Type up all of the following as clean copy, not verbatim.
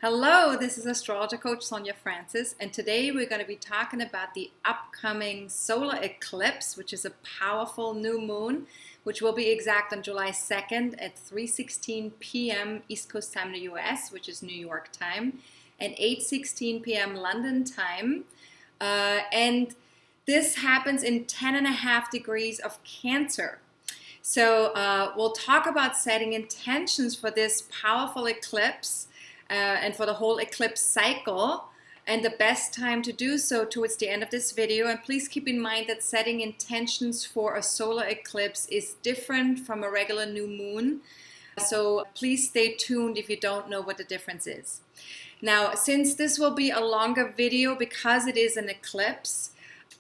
Hello, this is AstrologerCoach Sonja Francis, and today we're going to be talking about the upcoming solar eclipse, which is a powerful new moon, which will be exact on July 2nd at 3:16 p.m. East Coast time in the US, which is New York time, and 8:16 p.m. London time. And this happens in 10.5 degrees of Cancer. So we'll talk about setting intentions for this powerful eclipse and for the whole eclipse cycle, and the best time to do so towards the end of this video. And please keep in mind that setting intentions for a solar eclipse is different from a regular new moon. So please stay tuned if you don't know what the difference is. Now, since this will be a longer video because it is an eclipse,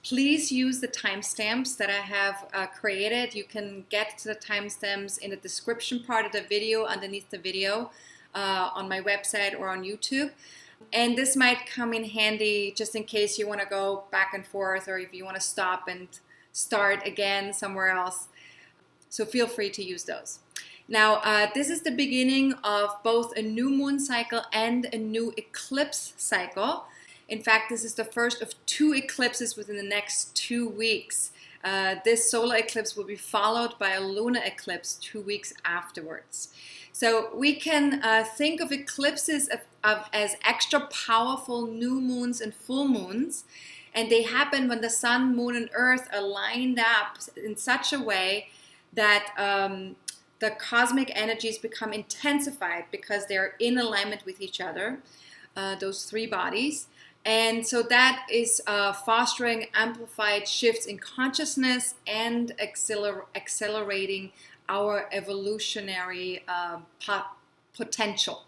please use the timestamps that I have created. You can get to the timestamps in the description part of the video underneath the video on my website or on YouTube. And this might come in handy just in case you want to go back and forth, or if you want to stop and start again somewhere else. So feel free to use those. Now, this is the beginning of both a new moon cycle and a new eclipse cycle. In fact, this is the first of 2 eclipses within the next 2 weeks. This solar eclipse will be followed by a lunar eclipse 2 weeks afterwards. So we can think of eclipses as extra powerful new moons and full moons, and they happen when the sun, moon, and earth are lined up in such a way that the cosmic energies become intensified because they're in alignment with each other, those 3 bodies. And so that is fostering amplified shifts in consciousness and accelerating our evolutionary potential.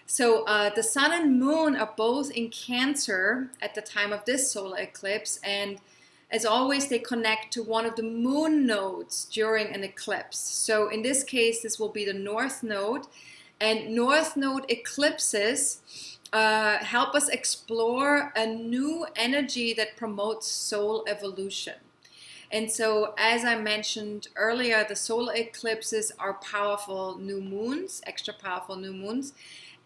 So the sun and moon are both in Cancer at the time of this solar eclipse, and as always they connect to one of the moon nodes during an eclipse. So in this case this will be the North Node, and North Node eclipses help us explore a new energy that promotes soul evolution. And so, as I mentioned earlier, the solar eclipses are powerful new moons, extra powerful new moons.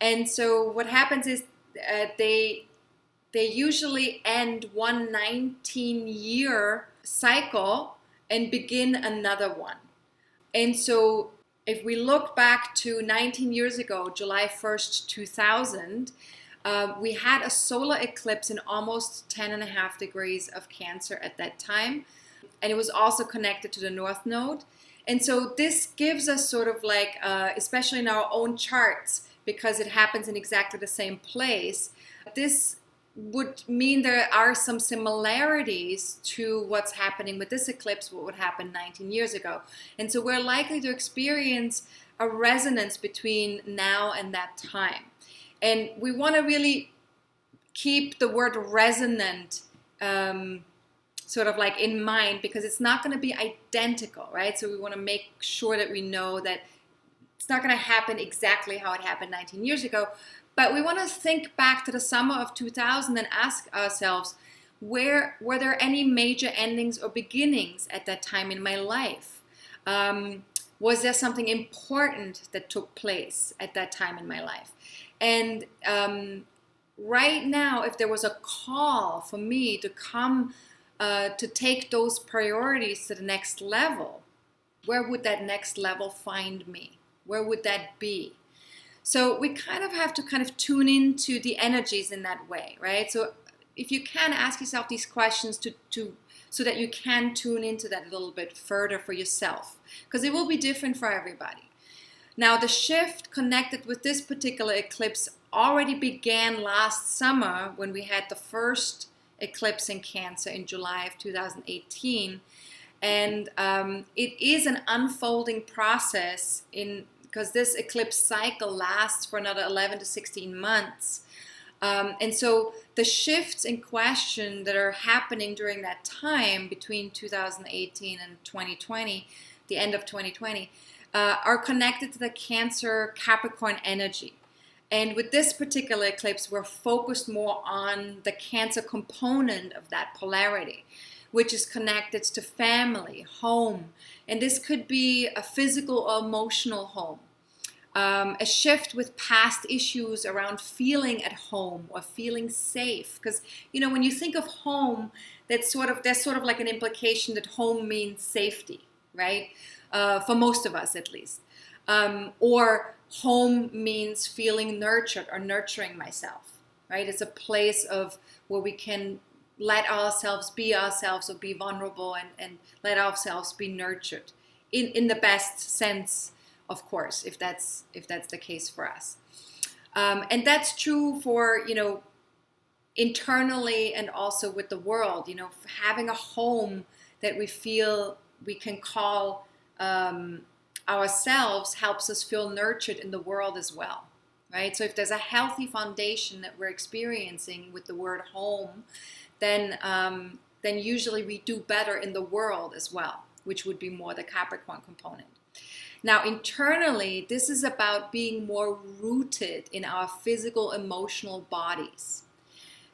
And so what happens is they usually end one 19-year cycle and begin another one. And so if we look back to 19 years ago, July 1st, 2000, we had a solar eclipse in almost 10.5 degrees of Cancer at that time. And it was also connected to the North Node. And so this gives us sort of like, especially in our own charts, because it happens in exactly the same place, this would mean there are some similarities to what's happening with this eclipse, what would happen 19 years ago. And so we're likely to experience a resonance between now and that time. And we want to really keep the word resonant sort of like in mind, because it's not going to be identical, right? So we want to make sure that we know that it's not going to happen exactly how it happened 19 years ago, but we want to think back to the summer of 2000 and ask ourselves, were there any major endings or beginnings at that time in my life? Was there something important that took place at that time in my life? And right now, if there was a call for me to come to take those priorities to the next level, where would that next level find me? Where would that be? So we kind of have to kind of tune into the energies in that way, right? So if you can, ask yourself these questions so that you can tune into that a little bit further for yourself, because it will be different for everybody. Now, the shift connected with this particular eclipse already began last summer when we had the first eclipse in Cancer in July of 2018, and it is an unfolding process because this eclipse cycle lasts for another 11 to 16 months. And so the shifts in question that are happening during that time between 2018 and 2020, the end of 2020, are connected to the Cancer Capricorn energy. And with this particular eclipse, we're focused more on the Cancer component of that polarity, which is connected to family, home. And this could be a physical or emotional home. A shift with past issues around feeling at home or feeling safe. Because, you know, when you think of home, there's sort of like an implication that home means safety, right? For most of us, at least. Or home means feeling nurtured or nurturing myself, right? It's a place of where we can let ourselves be ourselves or be vulnerable and let ourselves be nurtured in the best sense, of course, if that's the case for us. And that's true for, you know, internally and also with the world, you know, having a home that we feel we can call ourselves helps us feel nurtured in the world as well, right? So if there's a healthy foundation that we're experiencing with the word home, then usually we do better in the world as well, which would be more the Capricorn component. Now, internally, this is about being more rooted in our physical, emotional bodies.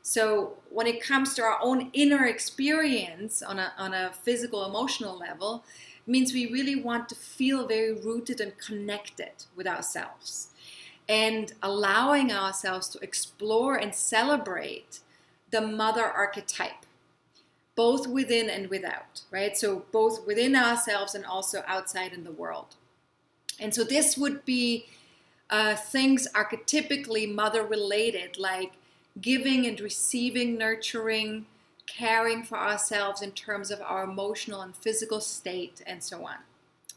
So when it comes to our own inner experience on a physical, emotional level, it means we really want to feel very rooted and connected with ourselves and allowing ourselves to explore and celebrate the mother archetype, both within and without, right? So both within ourselves and also outside in the world. And so this would be things archetypically mother related, like giving and receiving, nurturing, caring for ourselves in terms of our emotional and physical state, and so on.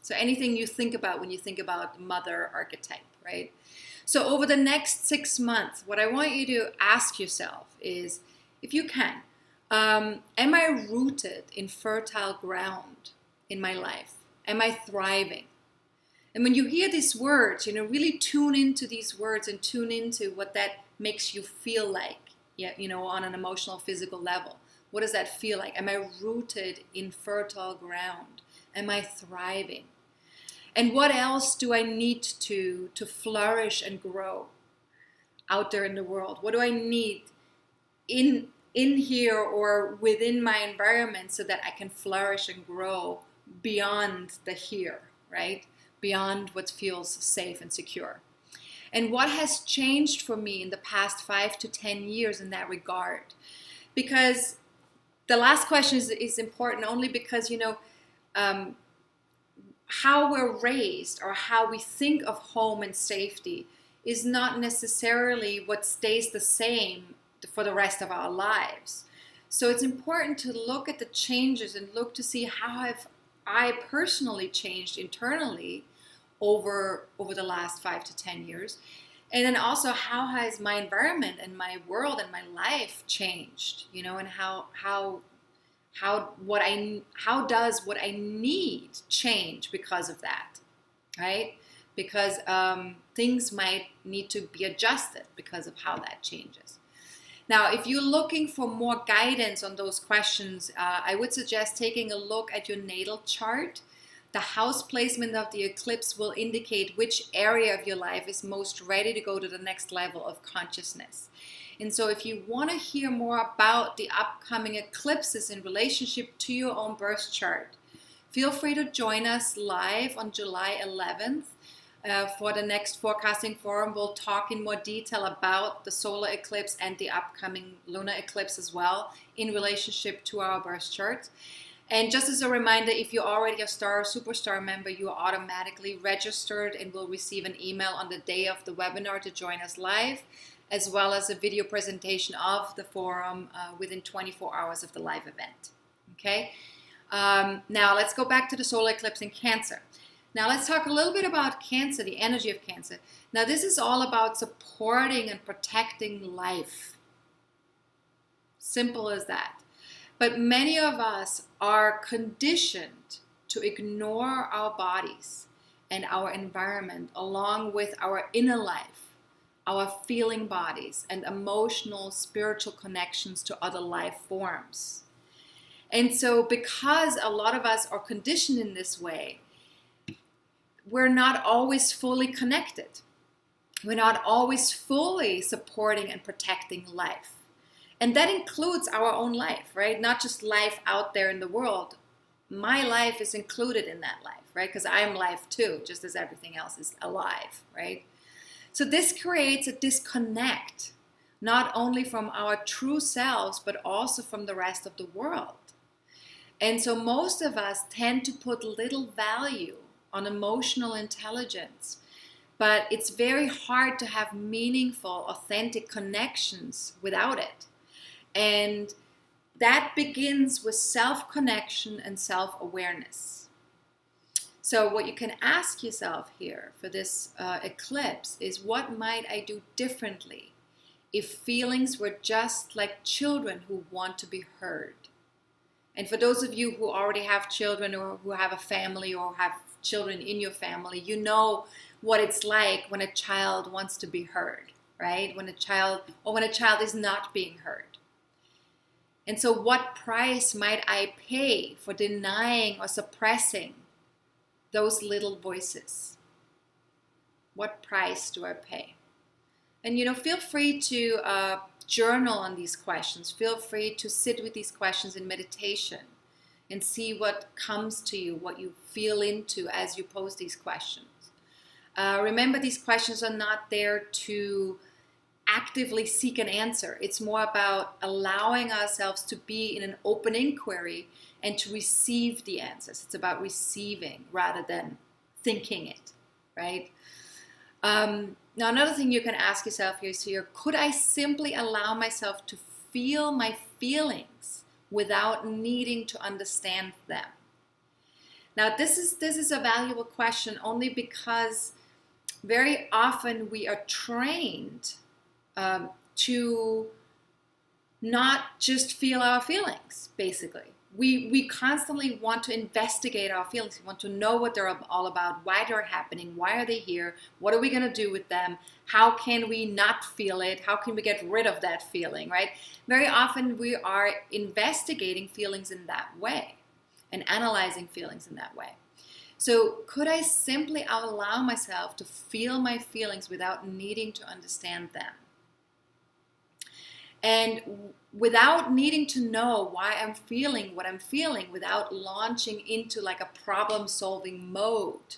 So anything you think about when you think about mother archetype, right? So over the next 6 months, what I want you to ask yourself is, if you can, am I rooted in fertile ground in my life? Am I thriving? And when you hear these words, you know, really tune into these words and tune into what that makes you feel like, yeah, you know, on an emotional, physical level. What does that feel like? Am I rooted in fertile ground? Am I thriving? And what else do I need to flourish and grow out there in the world? What do I need in here or within my environment so that I can flourish and grow beyond the here, right? Beyond what feels safe and secure. And what has changed for me in the past 5 to 10 years in that regard? Because the last question is important only because, you know, how we're raised or how we think of home and safety is not necessarily what stays the same for the rest of our lives. So it's important to look at the changes and look to see how have I personally changed internally over the last 5 to 10 years. And then also, how has my environment and my world and my life changed, you know, and how does what I need change because of that, right? Because things might need to be adjusted because of how that changes. Now, if you're looking for more guidance on those questions, I would suggest taking a look at your natal chart. The house placement of the eclipse will indicate which area of your life is most ready to go to the next level of consciousness. And so if you want to hear more about the upcoming eclipses in relationship to your own birth chart, feel free to join us live on July 11th. For the next forecasting forum. We'll talk in more detail about the solar eclipse and the upcoming lunar eclipse as well in relationship to our birth charts. And just as a reminder, if you're already a Star or Superstar member, you are automatically registered and will receive an email on the day of the webinar to join us live, as well as a video presentation of the forum within 24 hours of the live event. Okay? Now let's go back to the solar eclipse in Cancer. Now let's talk a little bit about Cancer, the energy of Cancer. Now this is all about supporting and protecting life. Simple as that. But many of us are conditioned to ignore our bodies and our environment along with our inner life, our feeling bodies and emotional, spiritual connections to other life forms. And so because a lot of us are conditioned in this way, we're not always fully connected. We're not always fully supporting and protecting life. And that includes our own life, right? Not just life out there in the world, my life is included in that life, right? Because I am life too, just as everything else is alive, right? So this creates a disconnect, not only from our true selves, but also from the rest of the world. And so most of us tend to put little value on emotional intelligence, but it's very hard to have meaningful, authentic connections without it. And that begins with self-connection and self-awareness. So what you can ask yourself here for this eclipse is, what might I do differently if feelings were just like children who want to be heard? And for those of you who already have children, or who have a family, or have children in your family, you know what it's like when a child wants to be heard, right? When a child is not being heard. And so what price might I pay for denying or suppressing those little voices? What price do I pay? And feel free to journal on these questions. Feel free to sit with these questions in meditation and see what comes to you, what you feel into as you pose these questions. Remember, these questions are not there to actively seek an answer. It's more about allowing ourselves to be in an open inquiry and to receive the answers. It's about receiving rather than thinking it, right? Now, another thing you can ask yourself is here, could I simply allow myself to feel my feelings without needing to understand them? Now, this is a valuable question only because very often we are trained to not just feel our feelings, basically. We constantly want to investigate our feelings. We want to know what they're all about, why they're happening, why are they here, what are we going to do with them, how can we not feel it, how can we get rid of that feeling, right? Very often we are investigating feelings in that way and analyzing feelings in that way. So could I simply allow myself to feel my feelings without needing to understand them? And without needing to know why I'm feeling what I'm feeling, without launching into like a problem-solving mode,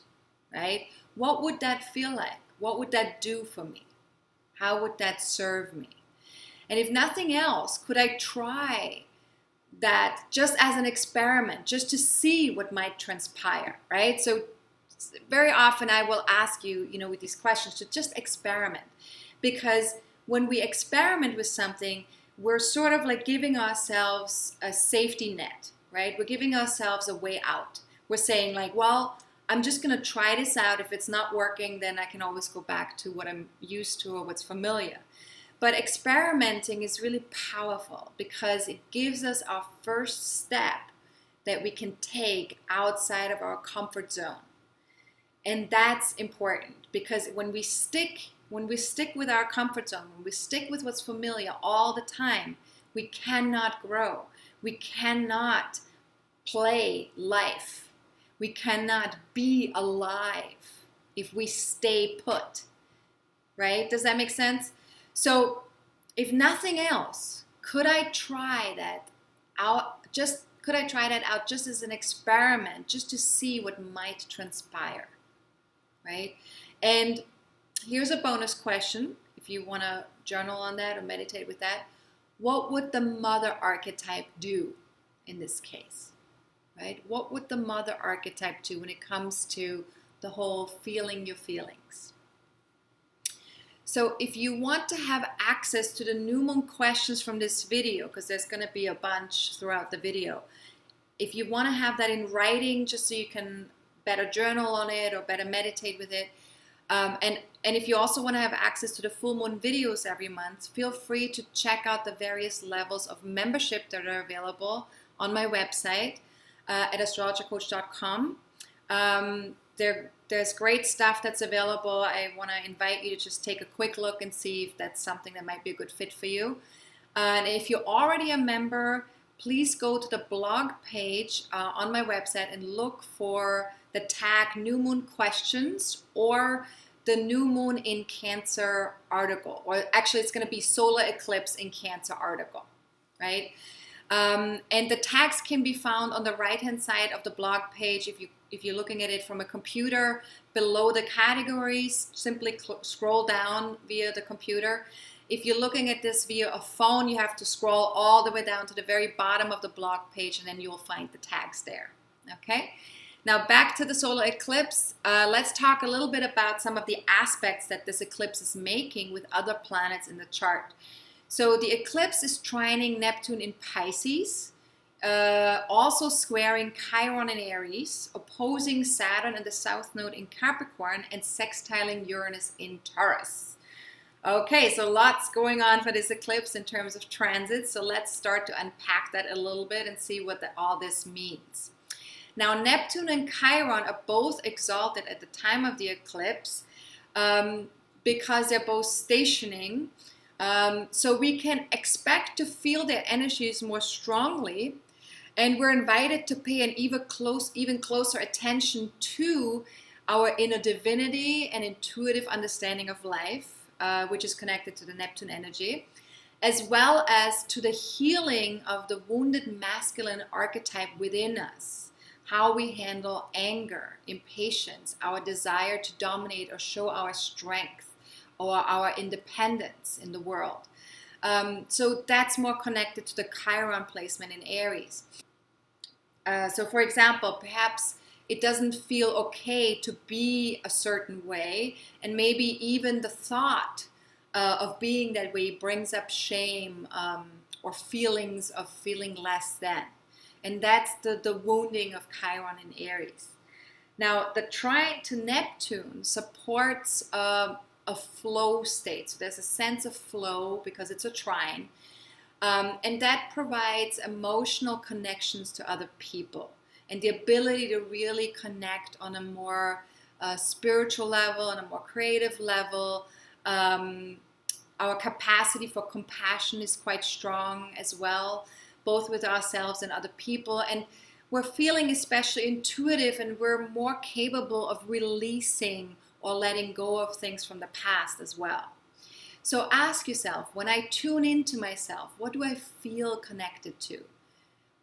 right? What would that feel like? What would that do for me? How would that serve me? And if nothing else, could I try that just as an experiment, just to see what might transpire, right? So very often I will ask you, with these questions, to just experiment. Because when we experiment with something, we're sort of like giving ourselves a safety net, right? We're giving ourselves a way out. We're saying like, well, I'm just going to try this out. If it's not working, then I can always go back to what I'm used to or what's familiar. But experimenting is really powerful because it gives us our first step that we can take outside of our comfort zone. And that's important because when we stick with our comfort zone, when we stick with what's familiar all the time, we cannot grow. We cannot play life. We cannot be alive if we stay put, right? Does that make sense? So if nothing else, could I try that out just as an experiment, just to see what might transpire, right? And here's a bonus question, if you want to journal on that or meditate with that. What would the mother archetype do in this case, right? What would the mother archetype do when it comes to the whole feeling your feelings? So if you want to have access to the new moon questions from this video, because there's going to be a bunch throughout the video, if you want to have that in writing just so you can better journal on it or better meditate with it, and if you also want to have access to the full moon videos every month, feel free to check out the various levels of membership that are available on my website at astrologercoach.com. There's great stuff that's available. I want to invite you to just take a quick look and see if that's something that might be a good fit for you. And if you're already a member, please go to the blog page on my website and look for the tag New Moon Questions or the New Moon in Cancer article. Or actually, it's going to be Solar Eclipse in Cancer article, right? And the tags can be found on the right-hand side of the blog page. If you're looking at it from a computer, below the categories, simply scroll down via the computer. If you're looking at this via a phone, you have to scroll all the way down to the very bottom of the blog page, and then you'll find the tags there. Okay? Now back to the solar eclipse. Let's talk a little bit about some of the aspects that this eclipse is making with other planets in the chart. So the eclipse is trining Neptune in Pisces, also squaring Chiron in Aries, opposing Saturn and the South Node in Capricorn, and sextiling Uranus in Taurus. Okay, so lots going on for this eclipse in terms of transits. So let's start to unpack that a little bit and see what all this means. Now, Neptune and Chiron are both exalted at the time of the eclipse because they're both stationing. So we can expect to feel their energies more strongly, and we're invited to pay an even closer attention to our inner divinity and intuitive understanding of life, which is connected to the Neptune energy, as well as to the healing of the wounded masculine archetype within us, how we handle anger, impatience, our desire to dominate or show our strength, or our independence in the world. So that's more connected to the Chiron placement in Aries. So for example, perhaps it doesn't feel okay to be a certain way, and maybe even the thought of being that way brings up shame or feelings of feeling less than. And that's the wounding of Chiron in Aries. Now, the trine to Neptune supports a flow state. So there's a sense of flow because it's a trine. And that provides emotional connections to other people and the ability to really connect on a more spiritual level, on a more creative level. Our capacity for compassion is quite strong as well, both with ourselves and other people. And we're feeling especially intuitive, and we're more capable of releasing or letting go of things from the past as well. So ask yourself, when I tune into myself, what do I feel connected to?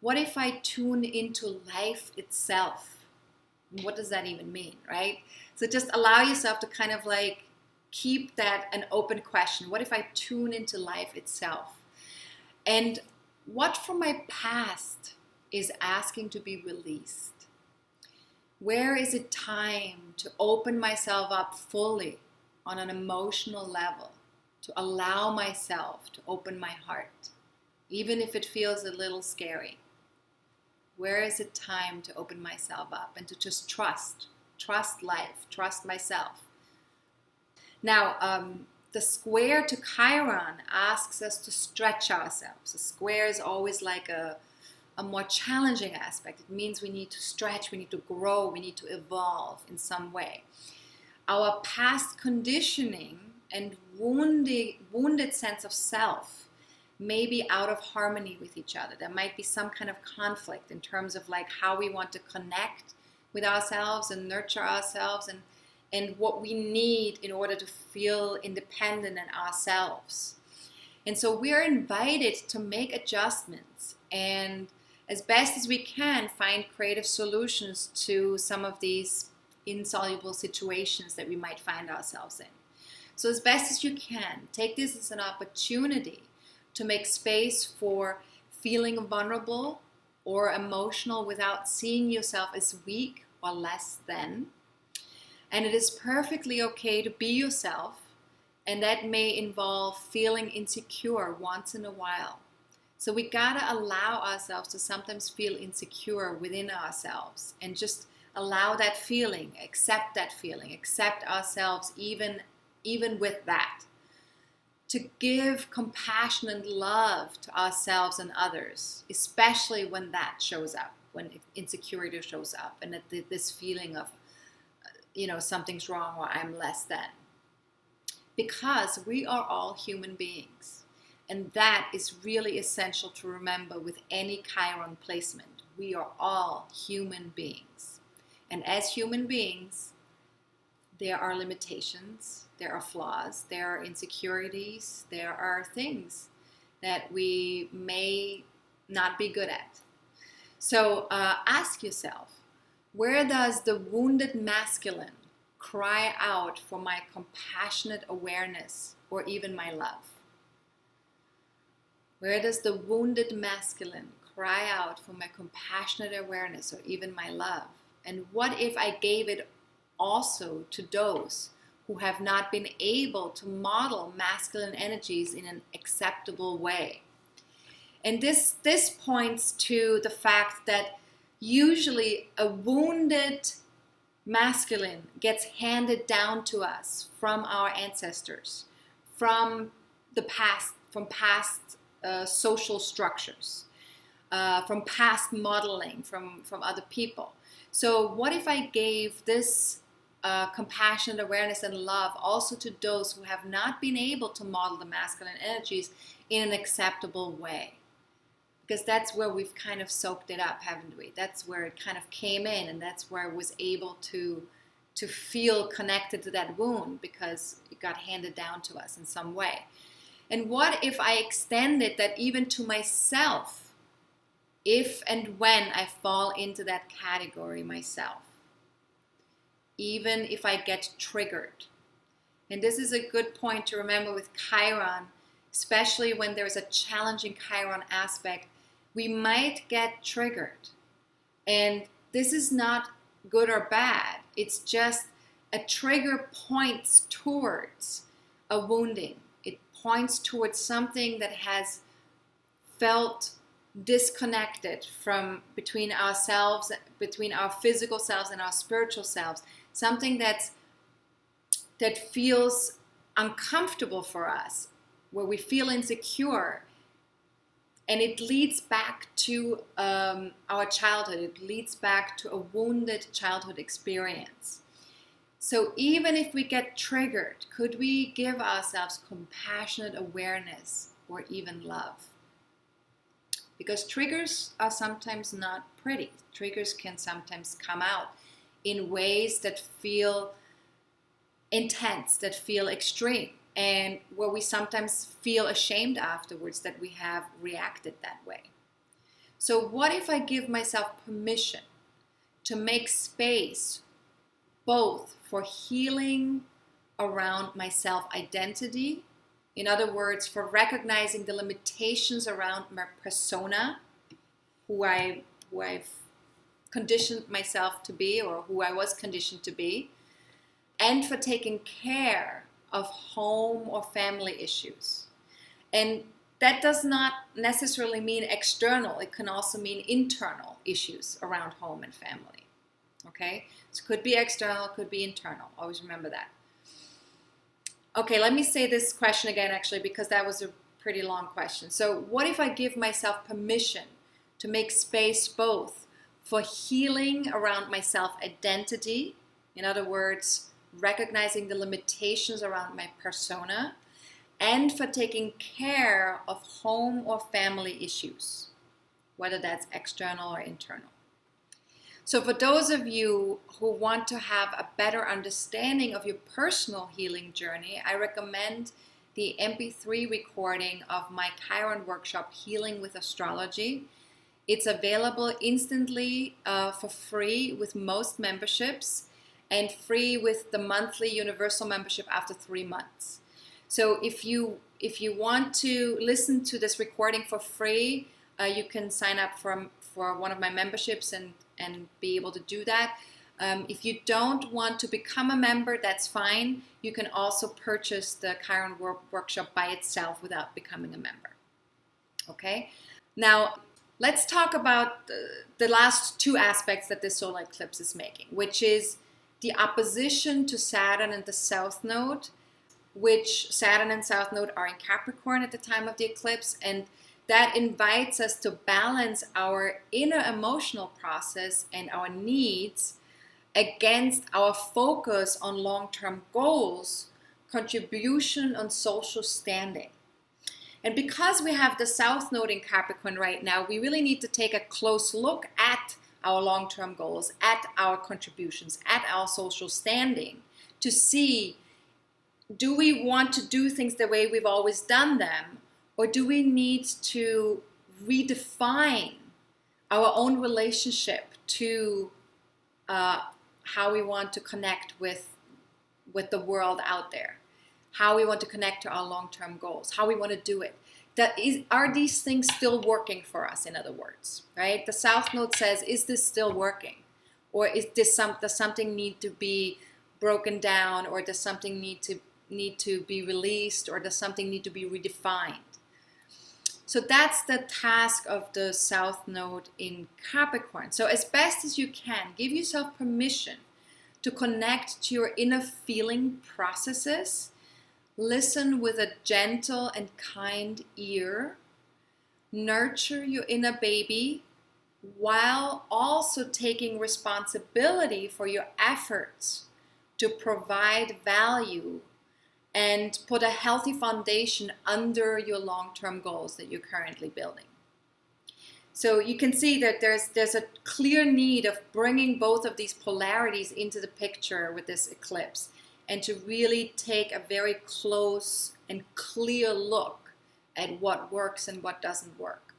What if I tune into life itself? What does that even mean, right? So just allow yourself to kind of like keep that an open question. What if I tune into life itself? And what from my past is asking to be released? Where is it time to open myself up fully on an emotional level, to allow myself to open my heart, even if it feels a little scary? Where is it time to open myself up and to just trust life, trust myself? Now, the square to Chiron asks us to stretch ourselves. A square is always like a more challenging aspect. It means we need to stretch, we need to grow, we need to evolve in some way. Our past conditioning and wounded sense of self may be out of harmony with each other. There might be some kind of conflict in terms of like how we want to connect with ourselves and nurture ourselves, and what we need in order to feel independent in ourselves. And so we're invited to make adjustments and, as best as we can, find creative solutions to some of these insoluble situations that we might find ourselves in. So as best as you can, take this as an opportunity to make space for feeling vulnerable or emotional without seeing yourself as weak or less than. And it is perfectly okay to be yourself, and that may involve feeling insecure once in a while. So we gotta allow ourselves to sometimes feel insecure within ourselves, and just allow that feeling, accept ourselves even with that. To give compassion and love to ourselves and others, especially when that shows up, when insecurity shows up, and this feeling of, something's wrong or I'm less than. Because we are all human beings. And that is really essential to remember with any Chiron placement. We are all human beings. And as human beings, there are limitations, there are flaws, there are insecurities, there are things that we may not be good at. So ask yourself, where does the wounded masculine cry out for my compassionate awareness or even my love? Where does the wounded masculine cry out for my compassionate awareness or even my love? And what if I gave it also to those who have not been able to model masculine energies in an acceptable way? And this points to the fact that usually a wounded masculine gets handed down to us from our ancestors, from the past, from past social structures, from past modeling, from other people. So what if I gave this compassionate awareness and love also to those who have not been able to model the masculine energies in an acceptable way? Because that's where we've kind of soaked it up, haven't we? That's where it kind of came in, and that's where I was able to feel connected to that wound because it got handed down to us in some way. And what if I extended that even to myself, if and when I fall into that category myself? Even if I get triggered. And this is a good point to remember with Chiron, especially when there's a challenging Chiron aspect. We might get triggered. And this is not good or bad. It's just a trigger points towards a wounding. It points towards something that has felt disconnected from between ourselves, between our physical selves and our spiritual selves. Something that feels uncomfortable for us, where we feel insecure. And it leads back to our childhood. It leads back to a wounded childhood experience. So even if we get triggered, could we give ourselves compassionate awareness or even love? Because triggers are sometimes not pretty. Triggers can sometimes come out in ways that feel intense, that feel extreme, and where we sometimes feel ashamed afterwards that we have reacted that way. So what if I give myself permission to make space both for healing around my self-identity, in other words, for recognizing the limitations around my persona, who I've conditioned myself to be, or who I was conditioned to be, and for taking care of home or family issues. And that does not necessarily mean external. It can also mean internal issues around home and family. Okay? So it could be external, it could be internal. Always remember that. Okay, let me say this question again, actually, because that was a pretty long question. So what if I give myself permission to make space both for healing around my self-identity, in other words, recognizing the limitations around my persona, and for taking care of home or family issues, whether that's external or internal. So for those of you who want to have a better understanding of your personal healing journey, I recommend the MP3 recording of my Chiron workshop, Healing with Astrology. It's available instantly for free with most memberships, and free with the monthly universal membership after 3 months. So if you want to listen to this recording for free, you can sign up for one of my memberships and be able to do that. If you don't want to become a member, that's fine. You can also purchase the Chiron workshop by itself without becoming a member. Okay? Now, let's talk about the last two aspects that this solar eclipse is making, which is the opposition to Saturn and the South Node, which Saturn and South Node are in Capricorn at the time of the eclipse, and that invites us to balance our inner emotional process and our needs against our focus on long-term goals, contribution, and social standing. And because we have the South Node in Capricorn right now, we really need to take a close look at our long-term goals, at our contributions, at our social standing, to see, do we want to do things the way we've always done them, or do we need to redefine our own relationship to how we want to connect with the world out there, how we want to connect to our long-term goals, how we want to do it. Are these things still working for us, in other words, right? The South Node says, is this still working? Or does something need to be broken down, or does something need to be released, or does something need to be redefined? So that's the task of the South Node in Capricorn. So as best as you can, give yourself permission to connect to your inner feeling processes. Listen with a gentle and kind ear. Nurture your inner baby while also taking responsibility for your efforts to provide value and put a healthy foundation under your long-term goals that you're currently building. So you can see that there's a clear need of bringing both of these polarities into the picture with this eclipse, and to really take a very close and clear look at what works and what doesn't work.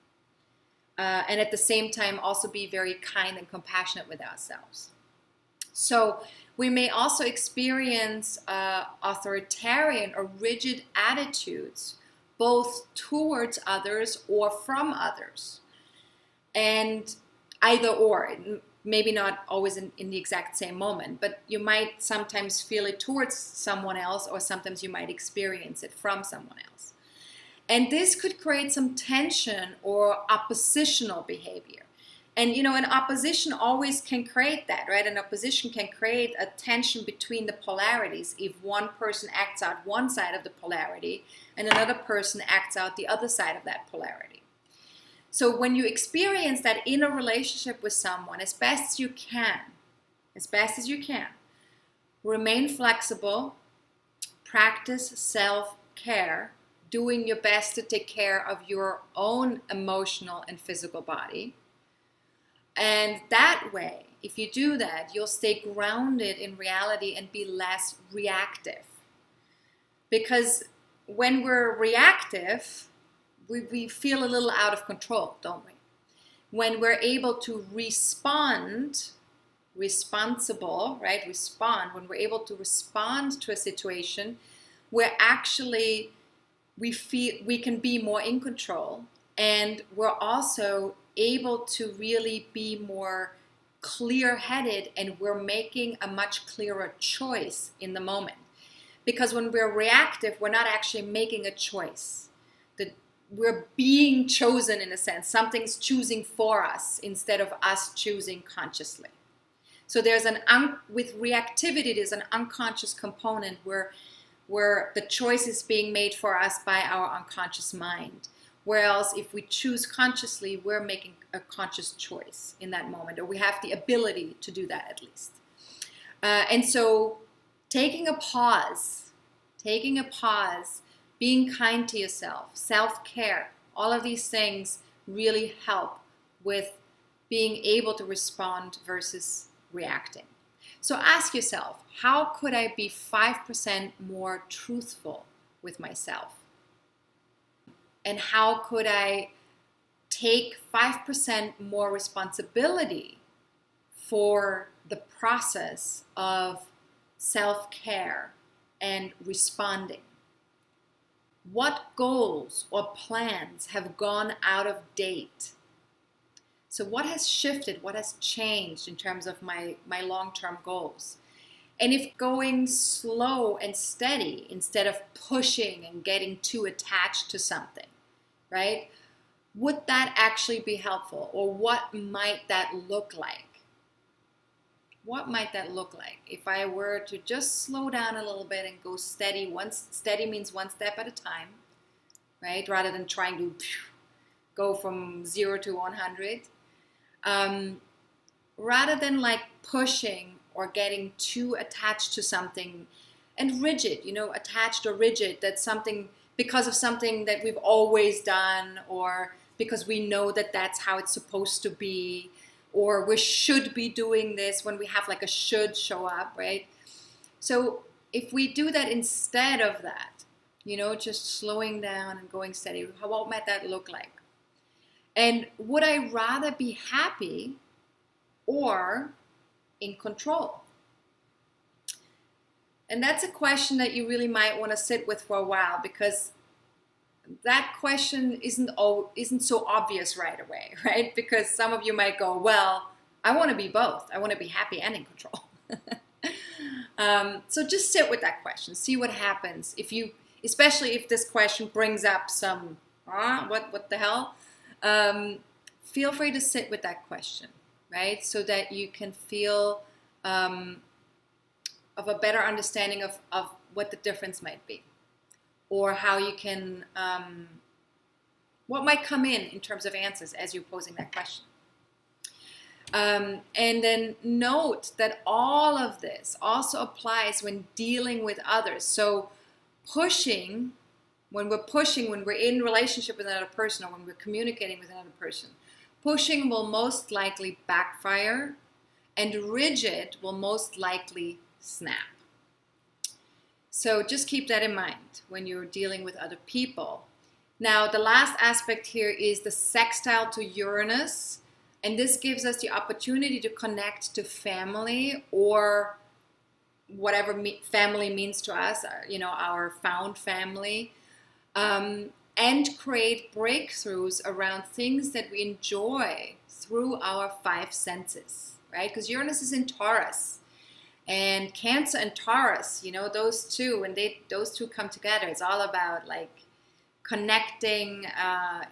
And at the same time also be very kind and compassionate with ourselves. So we may also experience authoritarian or rigid attitudes, both towards others or from others. And either or, maybe not always in the exact same moment, but you might sometimes feel it towards someone else, or sometimes you might experience it from someone else. And this could create some tension or oppositional behavior. And an opposition always can create that, right? An opposition can create a tension between the polarities if one person acts out one side of the polarity and another person acts out the other side of that polarity. So when you experience that inner relationship with someone, as best as you can, remain flexible, practice self-care, doing your best to take care of your own emotional and physical body. And that way, if you do that, you'll stay grounded in reality and be less reactive. Because when we're reactive, we feel a little out of control, don't we? When we're able to respond, responsible, right? When we're able to respond to a situation, where actually we feel we can be more in control, and we're also able to really be more clear-headed, and we're making a much clearer choice in the moment. Because when we're reactive, we're not actually making a choice. We're being chosen, in a sense. Something's choosing for us instead of us choosing consciously. So with reactivity, there's an unconscious component where the choice is being made for us by our unconscious mind. Whereas if we choose consciously, we're making a conscious choice in that moment, or we have the ability to do that at least. And so taking a pause, being kind to yourself, self-care, all of these things really help with being able to respond versus reacting. So ask yourself, how could I be 5% more truthful with myself? And how could I take 5% more responsibility for the process of self-care and responding? What goals or plans have gone out of date? So what has shifted? What has changed in terms of my long-term goals? And if going slow and steady instead of pushing and getting too attached to something, right? Would that actually be helpful? Or what might that look like? What might that look like if I were to just slow down a little bit and go steady? Steady means one step at a time, right? Rather than trying to go from 0 to 100. Rather than like pushing or getting too attached to something and rigid, attached or rigid, that's something because of something that we've always done, or because we know that that's how it's supposed to be, or we should be doing this, when we have like a should show up, right? So if we do that instead of that, just slowing down and going steady, what might that look like? And would I rather be happy or in control? And that's a question that you really might want to sit with for a while, because that question isn't so obvious right away, right? Because some of you might go, well, I want to be both. I want to be happy and in control. So just sit with that question. See what happens. Especially if this question brings up some, what the hell? Feel free to sit with that question, right? So that you can feel of a better understanding of what the difference might be, or how you can, what might come in terms of answers as you're posing that question. And then note that all of this also applies when dealing with others. So when we're in relationship with another person, or when we're communicating with another person, pushing will most likely backfire, and rigid will most likely snap. So just keep that in mind when you're dealing with other people. Now, the last aspect here is the sextile to Uranus. And this gives us the opportunity to connect to family, or whatever family means to us, our found family, and create breakthroughs around things that we enjoy through our five senses, right? Because Uranus is in Taurus. And Cancer and Taurus, those two, when those two come together, it's all about like connecting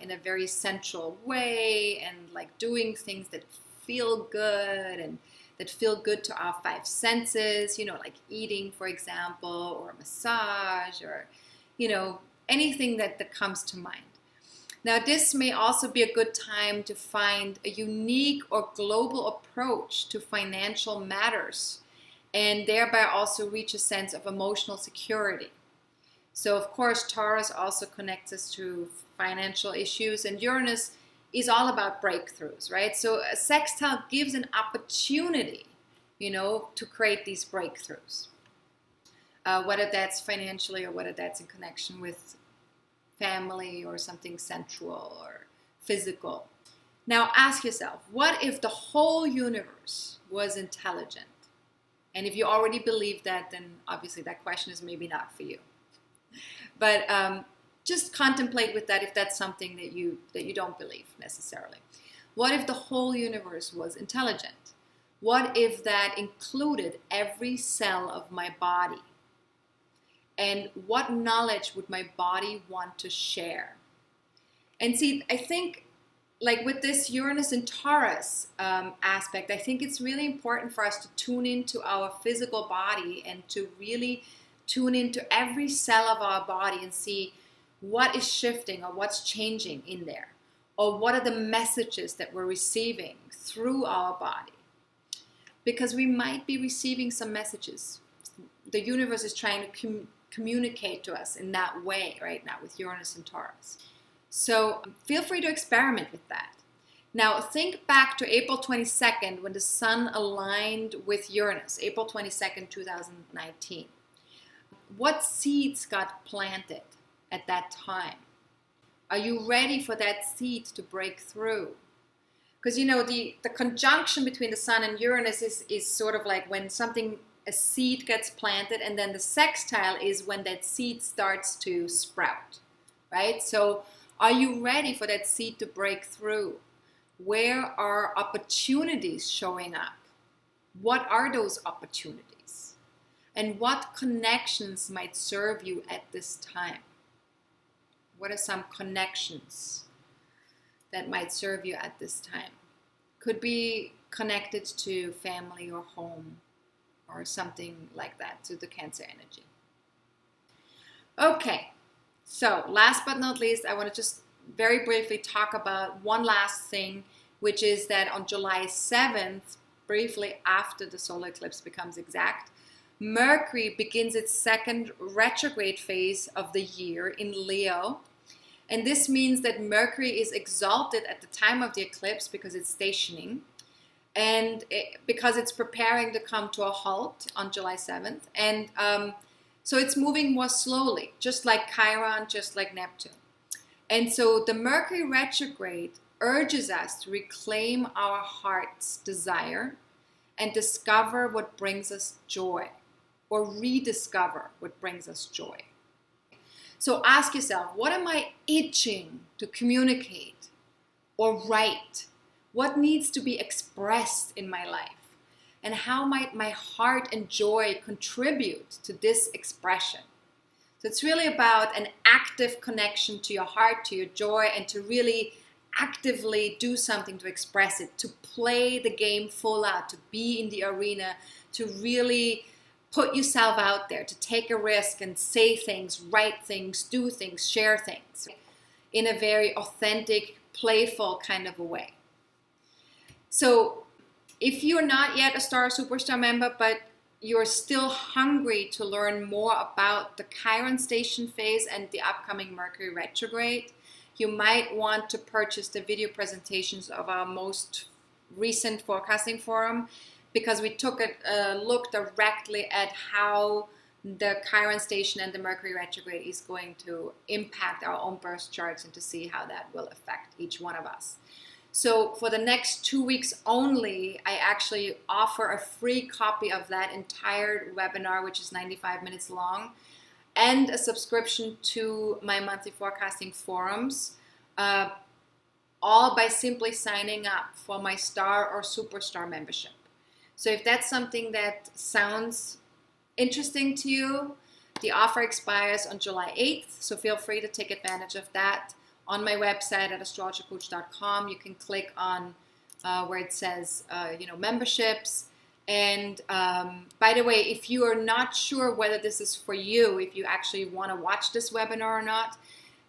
in a very sensual way, and like doing things that feel good and that feel good to our five senses, like eating, for example, or massage, or, anything that comes to mind. Now, this may also be a good time to find a unique or global approach to financial matters, and thereby also reach a sense of emotional security. So, of course, Taurus also connects us to financial issues, and Uranus is all about breakthroughs, right? So a sextile gives an opportunity, to create these breakthroughs, whether that's financially or whether that's in connection with family or something sensual or physical. Now, ask yourself, what if the whole universe was intelligent? And if you already believe that, then obviously that question is maybe not for you. But just contemplate with that if that's something that you don't believe necessarily. What if the whole universe was intelligent? What if that included every cell of my body? And what knowledge would my body want to share? And see, I think, like with this Uranus and Taurus aspect, I think it's really important for us to tune into our physical body and to really tune into every cell of our body and see what is shifting or what's changing in there, or what are the messages that we're receiving through our body. Because we might be receiving some messages. The universe is trying to communicate to us in that way right now with Uranus and Taurus. So feel free to experiment with that. Now think back to April 22nd when the sun aligned with Uranus, April 22nd, 2019. What seeds got planted at that time? Are you ready for that seed to break through? Because the conjunction between the sun and Uranus is sort of like when a seed gets planted, and then the sextile is when that seed starts to sprout, right? So are you ready for that seed to break through? Where are opportunities showing up? What are those opportunities? And what connections might serve you at this time? What are some connections that might serve you at this time? Could be connected to family or home or something like that, to the Cancer energy. Okay, so last but not least, I want to just very briefly talk about one last thing, which is that on July 7th, briefly after the solar eclipse becomes exact, Mercury begins its second retrograde phase of the year in Leo. And this means that Mercury is exalted at the time of the eclipse because it's stationing, and because it's preparing to come to a halt on July 7th. And so it's moving more slowly, just like Chiron, just like Neptune. And so the Mercury retrograde urges us to reclaim our heart's desire and discover what brings us joy, or rediscover what brings us joy. So ask yourself, what am I itching to communicate or write? What needs to be expressed in my life? And how might my heart and joy contribute to this expression? So it's really about an active connection to your heart, to your joy, and to really actively do something to express it, to play the game full out, to be in the arena, to really put yourself out there, to take a risk and say things, write things, do things, share things in a very authentic, playful kind of a way. So if you're not yet a Star Superstar member, but you're still hungry to learn more about the Chiron station phase and the upcoming Mercury retrograde, you might want to purchase the video presentations of our most recent forecasting forum, because we took a look directly at how the Chiron station and the Mercury retrograde is going to impact our own birth charts, and to see how that will affect each one of us. So for the next 2 weeks only, I actually offer a free copy of that entire webinar, which is 95 minutes long, and a subscription to my monthly forecasting forums, all by simply signing up for my Star or Superstar membership. So if that's something that sounds interesting to you, the offer expires on July 8th, so feel free to take advantage of that. On my website at astrologercoach.com, you can click on where it says, memberships. And by the way, if you are not sure whether this is for you, if you actually want to watch this webinar or not,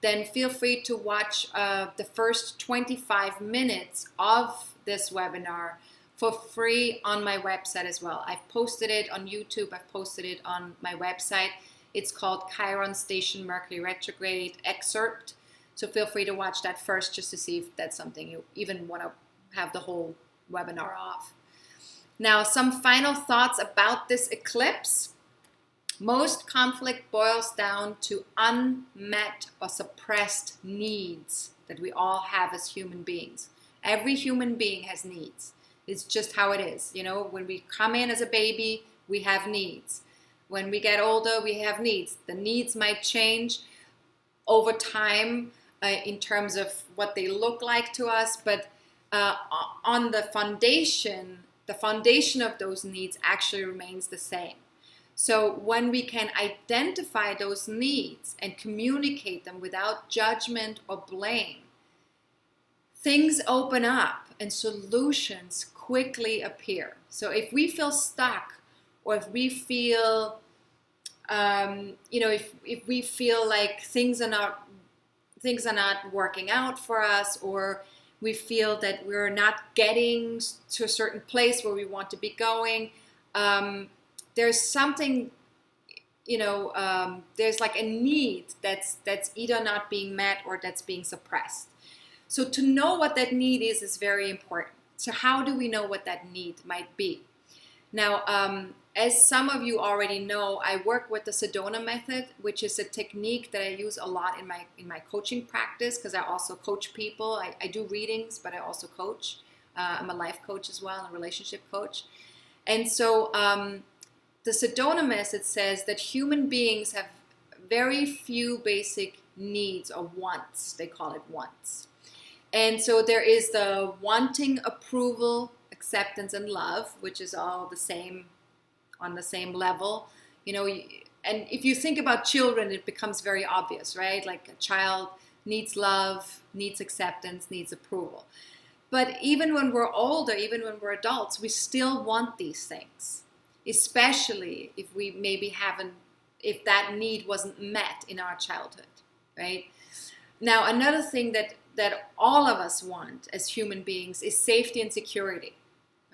then feel free to watch the first 25 minutes of this webinar for free on my website as well. I've posted it on YouTube. I've posted it on my website. It's called Chiron Station Mercury Retrograde Excerpt. So feel free to watch that first, just to see if that's something you even want to have the whole webinar of. Now, some final thoughts about this eclipse. Most conflict boils down to unmet or suppressed needs that we all have as human beings. Every human being has needs. It's just how it is. When we come in as a baby, we have needs. When we get older, we have needs. The needs might change over time, in terms of what they look like to us, but on the foundation of those needs actually remains the same. So when we can identify those needs and communicate them without judgment or blame, things open up and solutions quickly appear. So if we feel stuck, or if we feel, if we feel like things are not working out for us, or we feel that we're not getting to a certain place where we want to be going, there's something, there's like a need that's either not being met or that's being suppressed. So to know what that need is very important. So how do we know what that need might be? Now, as some of you already know, I work with the Sedona method, which is a technique that I use a lot in my coaching practice, because I also coach people. I do readings, but I also coach. I'm a life coach as well, a relationship coach. And so the Sedona method says that human beings have very few basic needs or wants. They call it wants. And so there is the wanting approval, acceptance, and love, which is all the same, on the same level. And if you think about children, it becomes very obvious, right? Like a child needs love, needs acceptance, needs approval. But even when we're older, even when we're adults, we still want these things, especially if we maybe if that need wasn't met in our childhood, right? Now, another thing that all of us want as human beings is safety and security,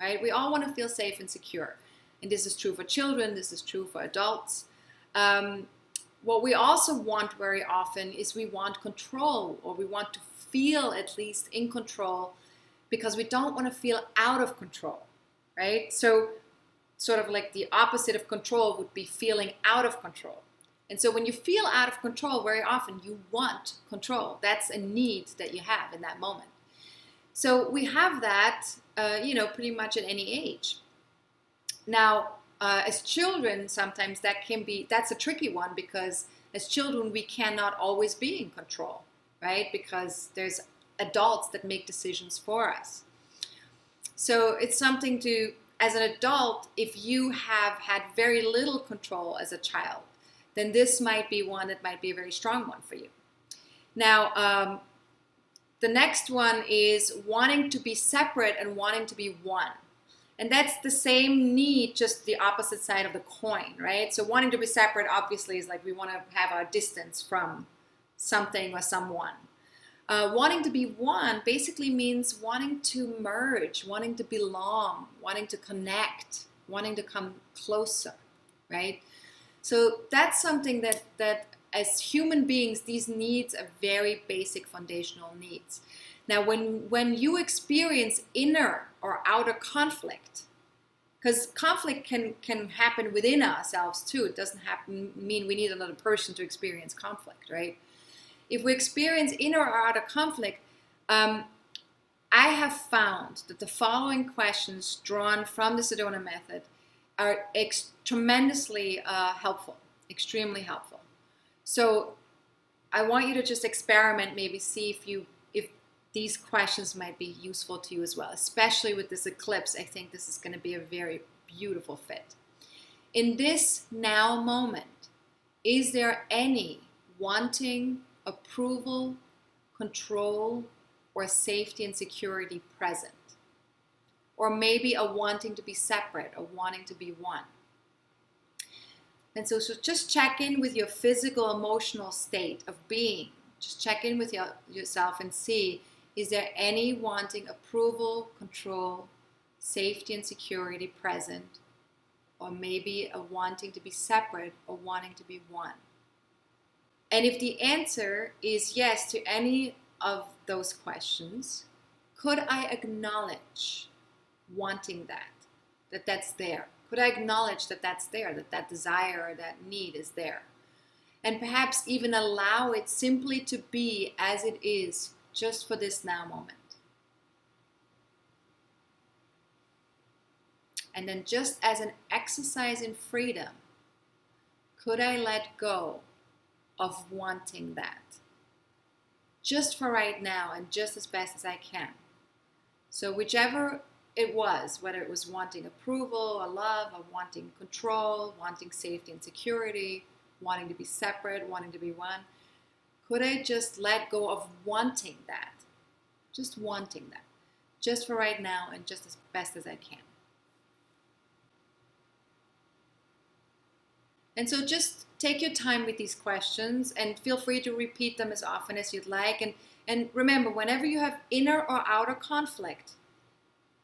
right? We all want to feel safe and secure. And this is true for children, this is true for adults. What we also want very often is we want control, or we want to feel at least in control, because we don't want to feel out of control, right? So sort of like the opposite of control would be feeling out of control. And so when you feel out of control, very often you want control. That's a need that you have in that moment. So we have that, pretty much at any age. Now, as children, sometimes that's a tricky one, because as children, we cannot always be in control, right? Because there's adults that make decisions for us. So it's something to, as an adult, if you have had very little control as a child, then this might be one that might be a very strong one for you. Now, the next one is wanting to be separate and wanting to be one. And that's the same need, just the opposite side of the coin, right? So wanting to be separate, obviously, is like we want to have our distance from something or someone. Wanting to be one basically means wanting to merge, wanting to belong, wanting to connect, wanting to come closer, right? So that's something that as human beings, these needs are very basic foundational needs. Now, when you experience inner or outer conflict, because conflict can happen within ourselves too. It doesn't mean we need another person to experience conflict, right? If we experience inner or outer conflict, I have found that the following questions drawn from the Sedona method are tremendously helpful, extremely helpful. So I want you to just experiment, maybe see if these questions might be useful to you as well, especially with this eclipse. I think this is going to be a very beautiful fit. In this now moment, is there any wanting, approval, control, or safety and security present? Or maybe a wanting to be separate, or wanting to be one. And so just check in with your physical, emotional state of being. Just check in with yourself and see, is there any wanting approval, control, safety and security present? Or maybe a wanting to be separate or wanting to be one? And if the answer is yes to any of those questions, could I acknowledge wanting that's there? Could I acknowledge that that's there, that desire or that need is there? And perhaps even allow it simply to be as it is, just for this now moment. And then, just as an exercise in freedom, could I let go of wanting that? Just for right now, and just as best as I can. So whichever it was, whether it was wanting approval or love, or wanting control, wanting safety and security, wanting to be separate, wanting to be one, could I just let go of wanting that? Just wanting that. Just for right now, and just as best as I can. And so just take your time with these questions, and feel free to repeat them as often as you'd like. And remember, whenever you have inner or outer conflict,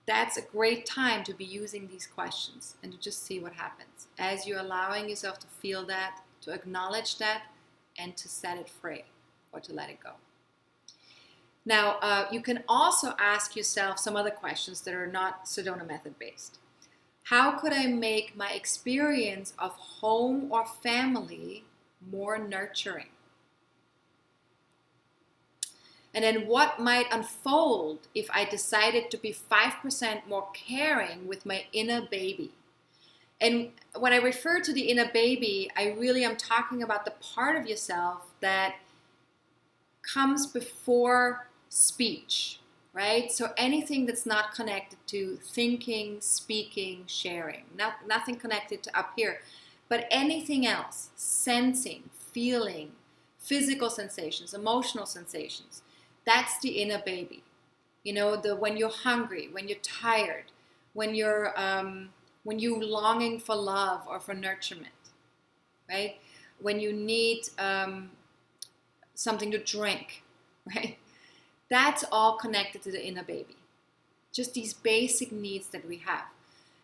that's a great time to be using these questions and to just see what happens as you're allowing yourself to feel that, to acknowledge that, and to set it free or to let it go. Now, you can also ask yourself some other questions that are not Sedona method based. How could I make my experience of home or family more nurturing? And then what might unfold if I decided to be 5% more caring with my inner baby? And when I refer to the inner baby, I really am talking about the part of yourself that comes before speech, right? So anything that's not connected to thinking, speaking, sharing, nothing connected to up here, but anything else, sensing, feeling, physical sensations, emotional sensations. That's the inner baby. You know, when you're hungry, when you're tired, when you're longing for love or for nurturement, right? When you need something to drink, right? That's all connected to the inner baby. Just these basic needs that we have.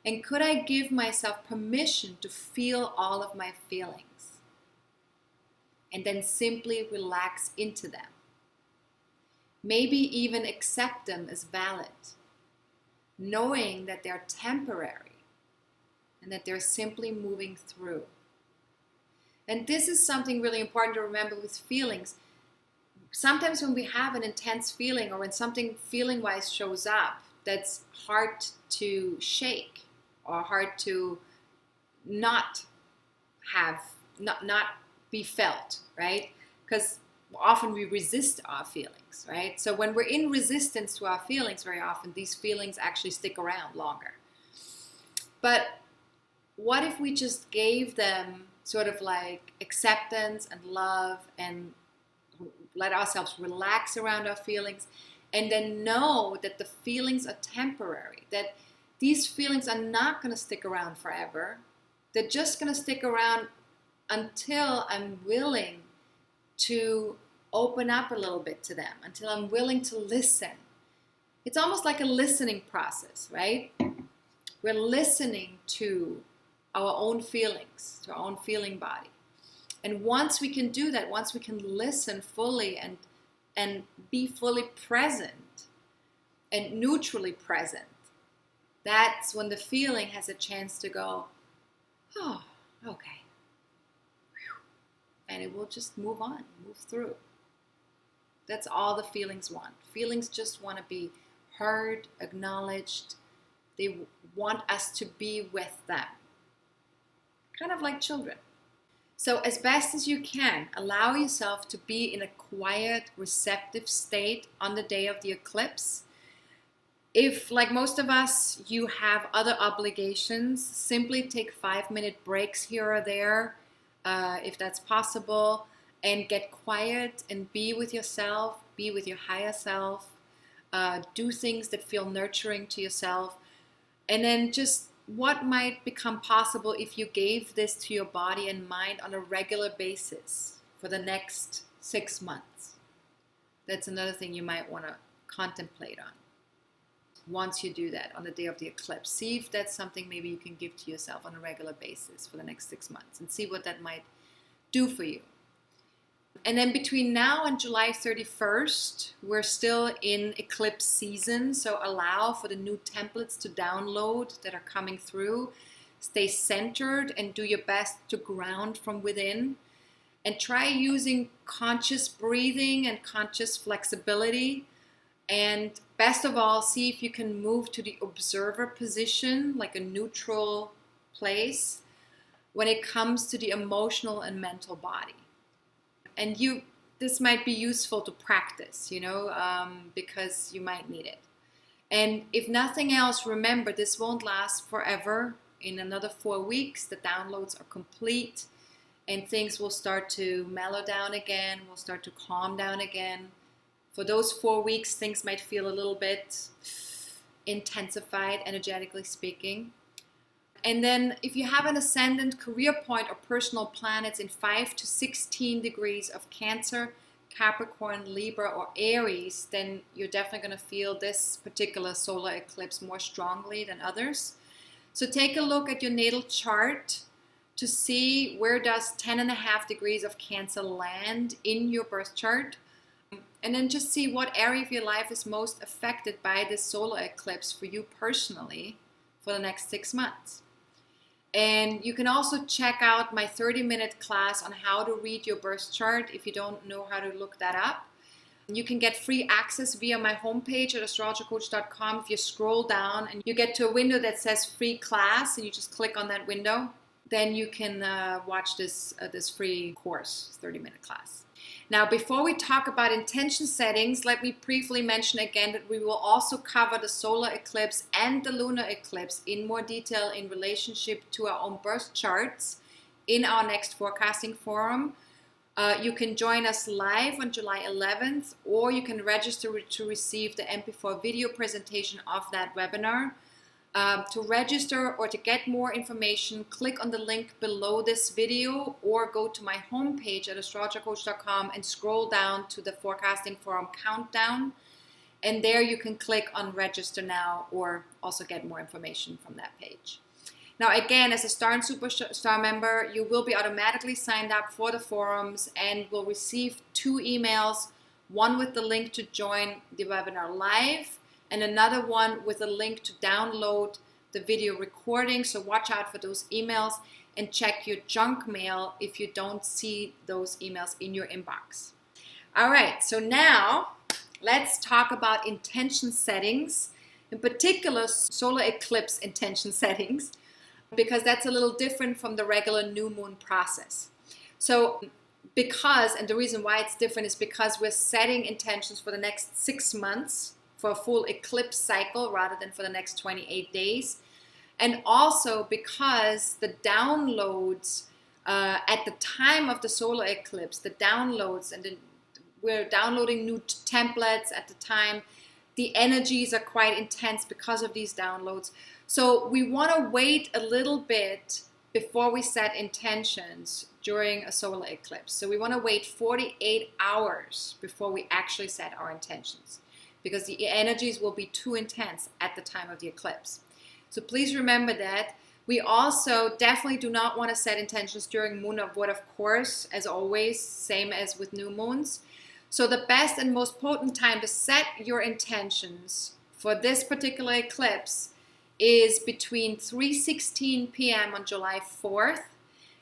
And could I give myself permission to feel all of my feelings? And then simply relax into them. Maybe even accept them as valid, knowing that they're temporary and that they're simply moving through. And this is something really important to remember with feelings. sometimes when we have an intense feeling or when something feeling wise shows up that's hard to shake or hard to not have, not be felt, right? Because often we resist our feelings, right? So when we're in resistance to our feelings, very often these feelings actually stick around longer. But what if we just gave them sort of like acceptance and love and let ourselves relax around our feelings, and then know that the feelings are temporary, that these feelings are not going to stick around forever. They're just going to stick around until I'm willing to open up a little bit to them, until I'm willing to listen. It's almost like a listening process, right? We're listening to our own feelings, to our own feeling body. And once we can do that, once we can listen fully and be fully present and neutrally present, that's when the feeling has a chance to go, oh, okay. And it will just move on, move through. That's all the feelings want. Feelings just want to be heard, acknowledged. They want us to be with them. Kind of like children. So as best as you can, allow yourself to be in a quiet, receptive state on the day of the eclipse. If, like most of us, you have other obligations, simply take 5-minute breaks here or there, if that's possible, and get quiet and be with yourself, be with your higher self, do things that feel nurturing to yourself, and then just what might become possible if you gave this to your body and mind on a regular basis for the next 6 months. That's another thing you might want to contemplate on. Once you do that on the day of the eclipse, see if that's something maybe you can give to yourself on a regular basis for the next 6 months and see what that might do for you. And then between now and July 31st, we're still in eclipse season, so allow for the new templates to download that are coming through. Stay centered and do your best to ground from within. And try using conscious breathing and conscious flexibility. And best of all, see if you can move to the observer position, like a neutral place, when it comes to the emotional and mental body. And this might be useful to practice, because you might need it. And if nothing else, remember, this won't last forever. In another 4 weeks, the downloads are complete and things will start to mellow down again, will start to calm down again. For those 4 weeks, things might feel a little bit intensified, energetically speaking. And then if you have an ascendant, career point, or personal planets in 5 to 16 degrees of Cancer, Capricorn, Libra, or Aries, then you're definitely going to feel this particular solar eclipse more strongly than others. So take a look at your natal chart to see where does 10.5 degrees of Cancer land in your birth chart. And then just see what area of your life is most affected by this solar eclipse for you personally for the next 6 months. And you can also check out my 30-minute class on how to read your birth chart if you don't know how to look that up. You can get free access via my homepage at astrologercoach.com. If you scroll down and you get to a window that says free class and you just click on that window, then you can watch this free course, 30-minute class. Now, before we talk about intention settings, let me briefly mention again that we will also cover the solar eclipse and the lunar eclipse in more detail in relationship to our own birth charts in our next forecasting forum. You can join us live on July 11th, or you can register to receive the MP4 video presentation of that webinar. To register or to get more information, click on the link below this video or go to my homepage at astrologercoach.com and scroll down to the Forecasting Forum Countdown. And there you can click on Register Now or also get more information from that page. Now again, as a Star and Superstar member, you will be automatically signed up for the forums and will receive 2 emails, one with the link to join the webinar live, and another one with a link to download the video recording. So watch out for those emails and check your junk mail if you don't see those emails in your inbox. All right, so now let's talk about intention settings, in particular solar eclipse intention settings, because that's a little different from the regular new moon process. So and the reason why it's different is because we're setting intentions for the next 6 months for a full eclipse cycle rather than for the next 28 days. And also because the downloads at the time of the solar eclipse, the downloads, and we're downloading new templates at the time. The energies are quite intense because of these downloads. So we want to wait a little bit before we set intentions during a solar eclipse. So we want to wait 48 hours before we actually set our intentions, because the energies will be too intense at the time of the eclipse. So please remember that. We also definitely do not want to set intentions during moon of wood, of course, as always, same as with new moons. So the best and most potent time to set your intentions for this particular eclipse is between 3:16 p.m. on July 4th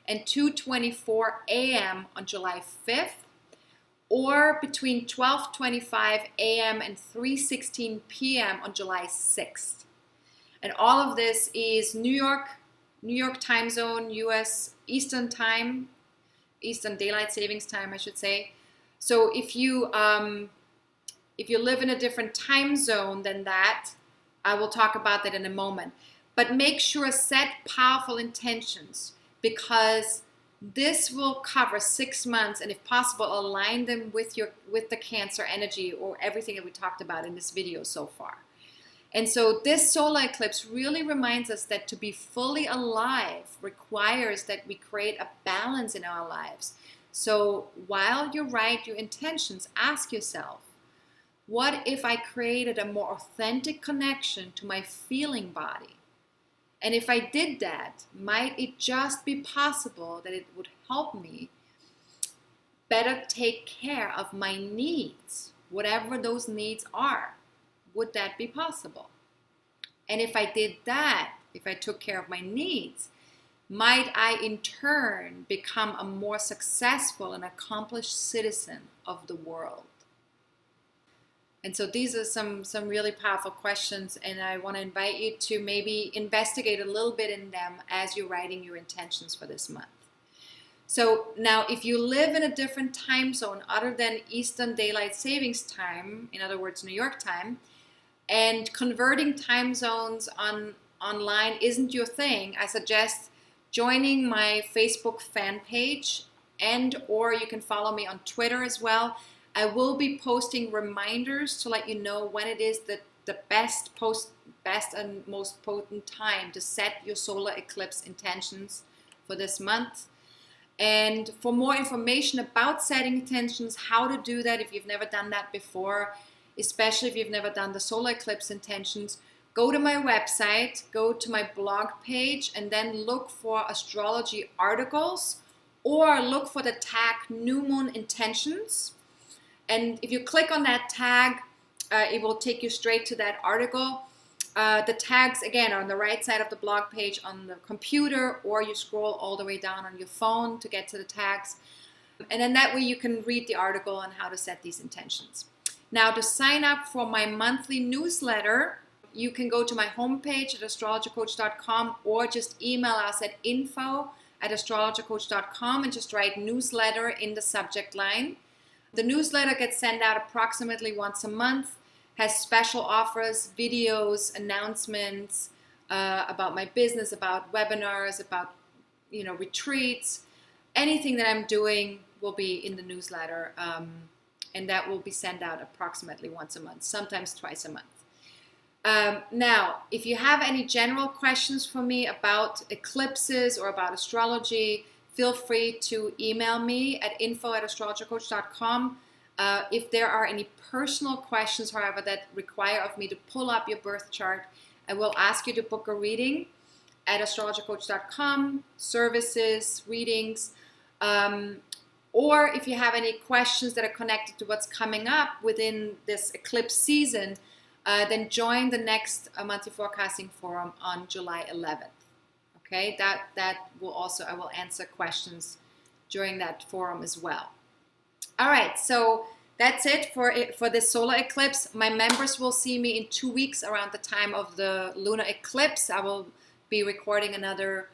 and 2:24 a.m. on July 5th, or between 12:25 a.m. and 3:16 p.m. on July 6th. And all of this is New York time zone, U.S. Eastern time, Eastern Daylight Savings Time, I should say. So if you live in a different time zone than that, I will talk about that in a moment. But make sure set powerful intentions, because this will cover 6 months, and if possible, align them with the Cancer energy or everything that we talked about in this video so far. And so this solar eclipse really reminds us that to be fully alive requires that we create a balance in our lives. So while you write your intentions, ask yourself, what if I created a more authentic connection to my feeling body? And if I did that, might it just be possible that it would help me better take care of my needs, whatever those needs are? Would that be possible? And if I did that, if I took care of my needs, might I in turn become a more successful and accomplished citizen of the world? And so these are some really powerful questions, and I want to invite you to maybe investigate a little bit in them as you're writing your intentions for this month. So now, if you live in a different time zone other than Eastern Daylight Savings Time, in other words, New York time, and converting time zones online isn't your thing, I suggest joining my Facebook fan page, and or you can follow me on Twitter as well. I will be posting reminders to let you know when it is the best and most potent time to set your solar eclipse intentions for this month. And for more information about setting intentions, how to do that if you've never done that before, especially if you've never done the solar eclipse intentions, go to my website, go to my blog page, and then look for astrology articles, or look for the tag New Moon Intentions. And if you click on that tag, it will take you straight to that article. The tags, again, are on the right side of the blog page on the computer, or you scroll all the way down on your phone to get to the tags. And then that way you can read the article on how to set these intentions. Now, to sign up for my monthly newsletter, you can go to my homepage at astrologercoach.com, or just email us at info@astrologercoach.com and just write newsletter in the subject line. The newsletter gets sent out approximately once a month, has special offers, videos, announcements about my business, about webinars, about retreats. Anything that I'm doing will be in the newsletter, and that will be sent out approximately once a month, sometimes twice a month. Now, if you have any general questions for me about eclipses or about astrology, feel free to email me at info@astrologercoach.com. If there are any personal questions, however, that require of me to pull up your birth chart, I will ask you to book a reading at astrologercoach.com, services, readings, or if you have any questions that are connected to what's coming up within this eclipse season, then join the next monthly forecasting forum on July 11th. Okay, that will also, I will answer questions during that forum as well. All right, so that's it for this solar eclipse. My members will see me in 2 weeks around the time of the lunar eclipse. I will be recording another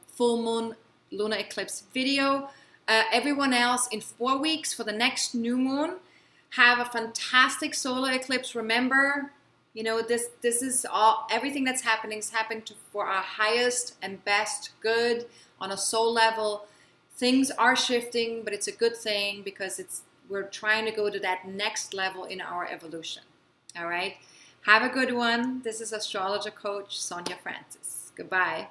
full moon lunar eclipse video. Everyone else in 4 weeks for the next new moon. Have a fantastic solar eclipse. Remember, you know, this is all, everything that's happening is happening for our highest and best good on a soul level. Things are shifting, but it's a good thing because we're trying to go to that next level in our evolution. All right. Have a good one. This is Astrologer Coach Sonja Francis. Goodbye.